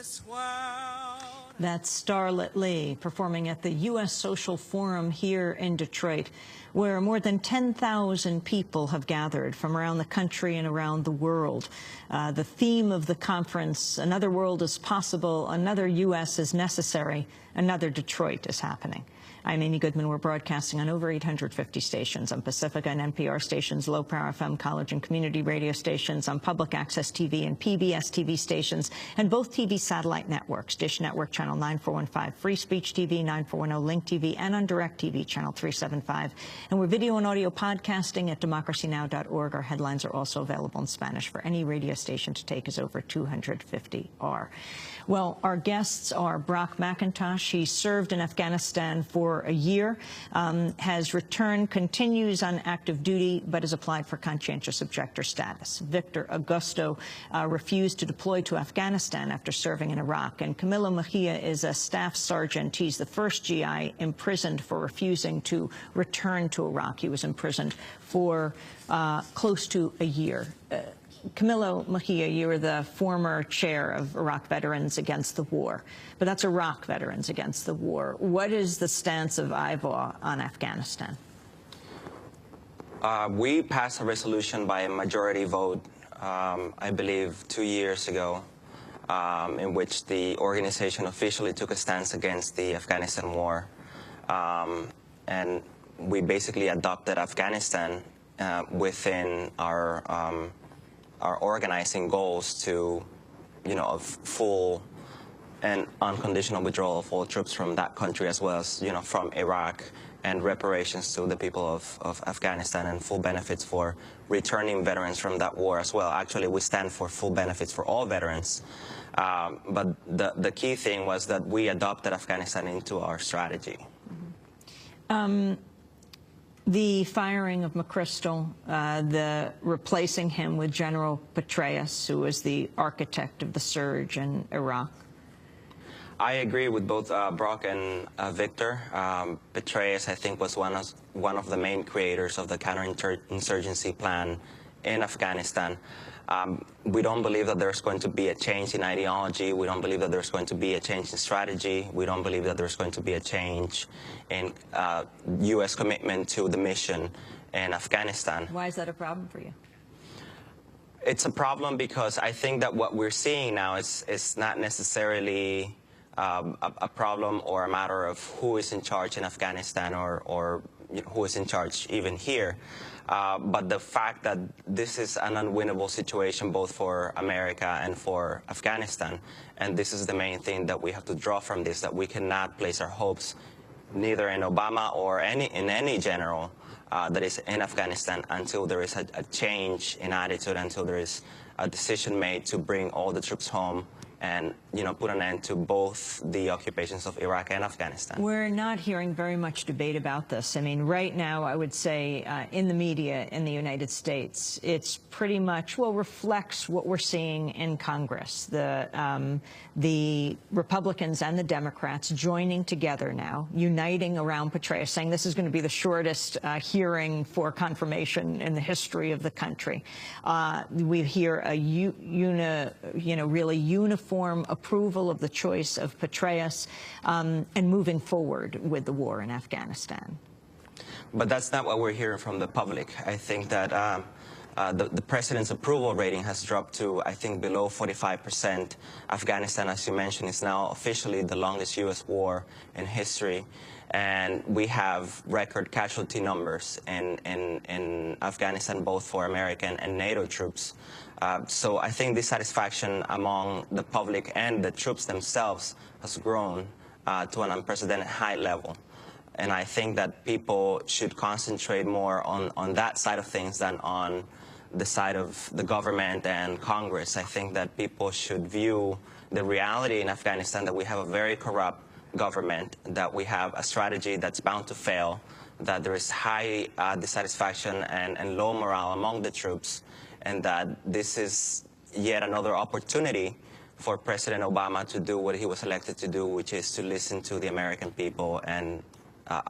this world. That's Starlet Lee performing at the U.S. Social Forum here in Detroit, where more than 10,000 people have gathered from around the country and around the world. The theme of the conference, another world is possible, another U.S. is necessary, another Detroit is happening. I'm Amy Goodman. We're broadcasting on over 850 stations, on Pacifica and NPR stations, low-power FM, college and community radio stations, on public access TV and PBS TV stations, and both TV satellite networks, Dish Network Channel 9415, Free Speech TV 9410, Link TV, and on Direct TV Channel 375. And we're video and audio podcasting at democracynow.org. Our headlines are also available in Spanish for any radio station to take as over 250 are. Well, our guests are Brock McIntosh. He served in Afghanistan for a year, has returned, continues on active duty, but has applied for conscientious objector status. Victor Agosto refused to deploy to Afghanistan after serving in Iraq. And Camilo Mejia is a staff sergeant. He's the first GI imprisoned for refusing to return to Iraq. He was imprisoned for close to a year. Camilo Mejia, you were the former chair of Iraq Veterans Against the War, but that's Iraq Veterans Against the War. What is the stance of IVAW on Afghanistan? We passed a resolution by a majority vote, I believe 2 years ago, in which the organization officially took a stance against the Afghanistan war. And we basically adopted Afghanistan within our organizing goals to, of full and unconditional withdrawal of all troops from that country, as well as, from Iraq, and reparations to the people of Afghanistan, and full benefits for returning veterans from that war as well. Actually, we stand for full benefits for all veterans. But the key thing was that we adopted Afghanistan into our strategy. The firing of McChrystal, the replacing him with General Petraeus, who was the architect of the surge in Iraq. I agree with both Brock and Victor. Petraeus, I think, was one of the main creators of the counterinsurgency plan in Afghanistan. We don't believe that there's going to be a change in ideology. We don't believe that there's going to be a change in strategy. We don't believe that there's going to be a change in U.S. commitment to the mission in Afghanistan. Why is that a problem for you? It's a problem because I think that what we're seeing now is not necessarily a problem or a matter of who is in charge in Afghanistan or who is in charge even here. But the fact that this is an unwinnable situation both for America and for Afghanistan, and this is the main thing that we have to draw from this, that we cannot place our hopes neither in Obama or in any general that is in Afghanistan until there is a change in attitude, until there is a decision made to bring all the troops home and, put an end to both the occupations of Iraq and Afghanistan. We're not hearing very much debate about this. I mean, right now, I would say in the media in the United States, it's pretty much, reflects what we're seeing in Congress. The Republicans and the Democrats joining together now, uniting around Petraeus, saying this is going to be the shortest hearing for confirmation in the history of the country. We hear a really uniform approval of the choice of Petraeus and moving forward with the war in Afghanistan. But that's not what we're hearing from the public. I think that the president's approval rating has dropped to, I think, below 45%. Afghanistan, as you mentioned, is now officially the longest U.S. war in history. And we have record casualty numbers in Afghanistan, both for American and NATO troops. So I think dissatisfaction among the public and the troops themselves has grown to an unprecedented high level. And I think that people should concentrate more on that side of things than on the side of the government and Congress. I think that people should view the reality in Afghanistan, that we have a very corrupt government, that we have a strategy that's bound to fail, that there is high dissatisfaction and low morale among the troops, and that this is yet another opportunity for President Obama to do what he was elected to do, which is to listen to the American people and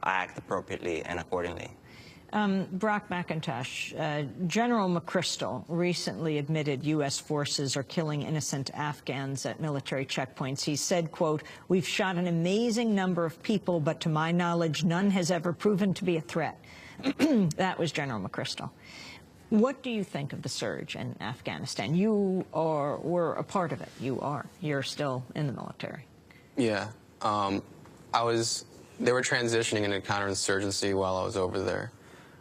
act appropriately and accordingly. Brock McIntosh, General McChrystal recently admitted U.S. forces are killing innocent Afghans at military checkpoints. He said, quote, "We've shot an amazing number of people, but to my knowledge, none has ever proven to be a threat." That was General McChrystal. What do you think of the surge in Afghanistan? You were a part of it. You're still in the military. Yeah. They were transitioning into counterinsurgency while I was over there.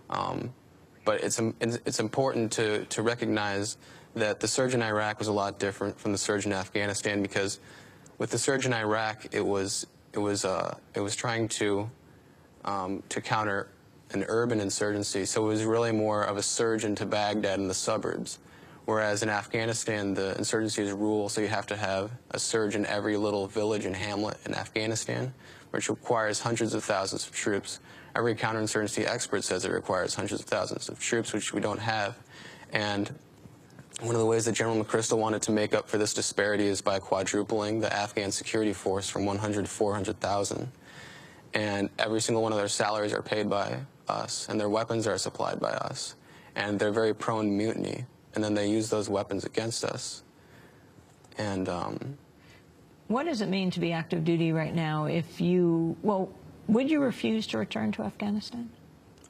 But it's important to recognize that the surge in Iraq was a lot different from the surge in Afghanistan, because with the surge in Iraq, it was trying to counter an urban insurgency, so it was really more of a surge into Baghdad and the suburbs. Whereas in Afghanistan, the insurgency is rural, so you have to have a surge in every little village and hamlet in Afghanistan, which requires hundreds of thousands of troops. Every counterinsurgency expert says it requires hundreds of thousands of troops, which we don't have. And one of the ways that General McChrystal wanted to make up for this disparity is by quadrupling the Afghan security force from 100 to 400,000. And every single one of their salaries are paid by us, and their weapons are supplied by us. And they're very prone to mutiny, and then they use those weapons against us. And what does it mean to be active duty right now if you, well, would you refuse to return to Afghanistan?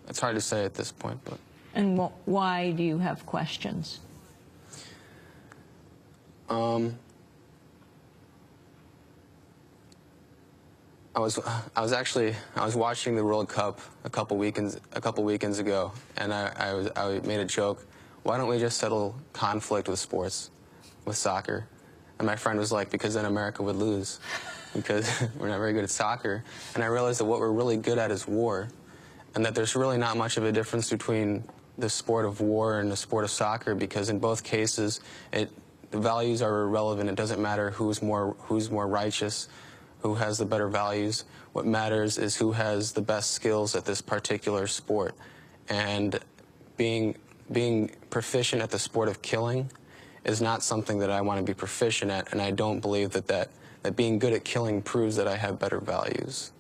It's hard to say at this point, but... And why do you have questions? I was watching the World Cup a couple weekends ago, and I made a joke. Why don't we just settle conflict with sports, with soccer? And my friend was like, because then America would lose, because we're not very good at soccer. And I realized that what we're really good at is war, and that there's really not much of a difference between the sport of war and the sport of soccer, because in both cases, the values are irrelevant. It doesn't matter who's more righteous, who has the better values. What matters is who has the best skills at this particular sport. And being proficient at the sport of killing is not something that I want to be proficient at, and I don't believe that being good at killing proves that I have better values.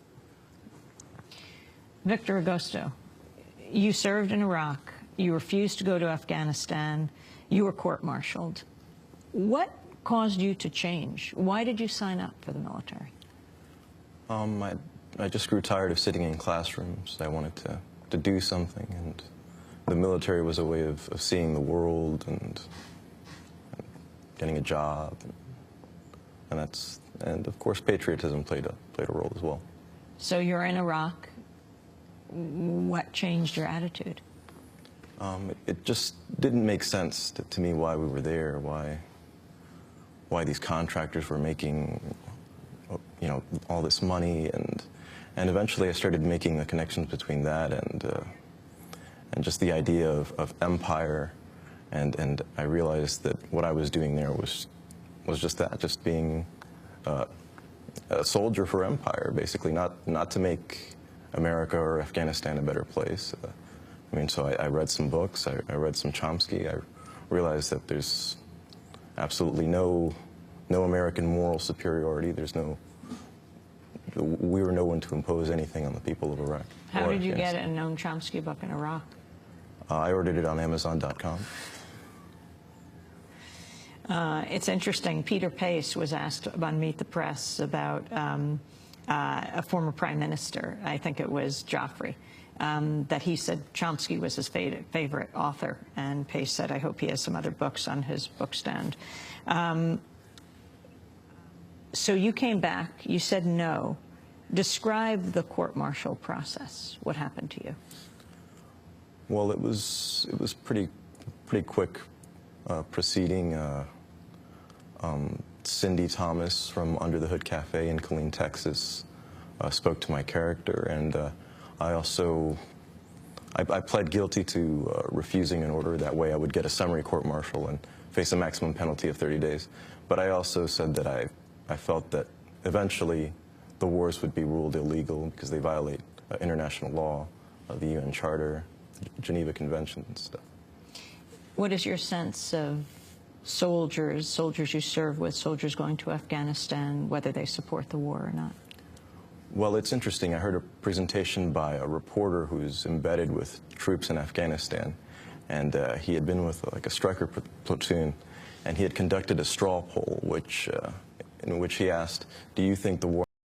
Victor Agosto, you served in Iraq, you refused to go to Afghanistan, you were court-martialed. What caused you to change? Why did you sign up for the military? I just grew tired of sitting in classrooms. I wanted to do something, and the military was a way of seeing the world and getting a job, and of course patriotism played a role as well. So you're in Iraq. What changed your attitude? It just didn't make sense to me why we were there, why these contractors were making, you know, all this money, and eventually I started making the connections between that and just the idea of empire, and I realized that what I was doing there was just that, just being a soldier for empire, basically, not to make America or Afghanistan a better place. I mean, so I read some books, I read some Chomsky, I realized that there's absolutely no American moral superiority. We were no one to impose anything on the people of Iraq. How did you get a Noam Chomsky book in Iraq? I ordered it on Amazon.com. It's interesting. Peter Pace was asked on Meet the Press about a former prime minister, I think it was Joffrey, that he said Chomsky was his favorite author, and Pace said, I hope he has some other books on his bookstand. So you came back, you said no. Describe the court-martial process. What happened to you? Well, it was pretty quick proceeding. Cindy Thomas from Under the Hood Cafe in Killeen, Texas, spoke to my character, and I pled guilty to refusing an order. That way I would get a summary court-martial and face a maximum penalty of 30 days. But I also said that I felt that eventually the wars would be ruled illegal because they violate international law, the UN Charter, Geneva Convention and stuff. What is your sense of soldiers you serve with, soldiers going to Afghanistan, whether they support the war or not? Well, it's interesting. I heard a presentation by a reporter who's embedded with troops in Afghanistan, and he had been with like a striker platoon, and he had conducted a straw poll, in which he asked, "Do you think the war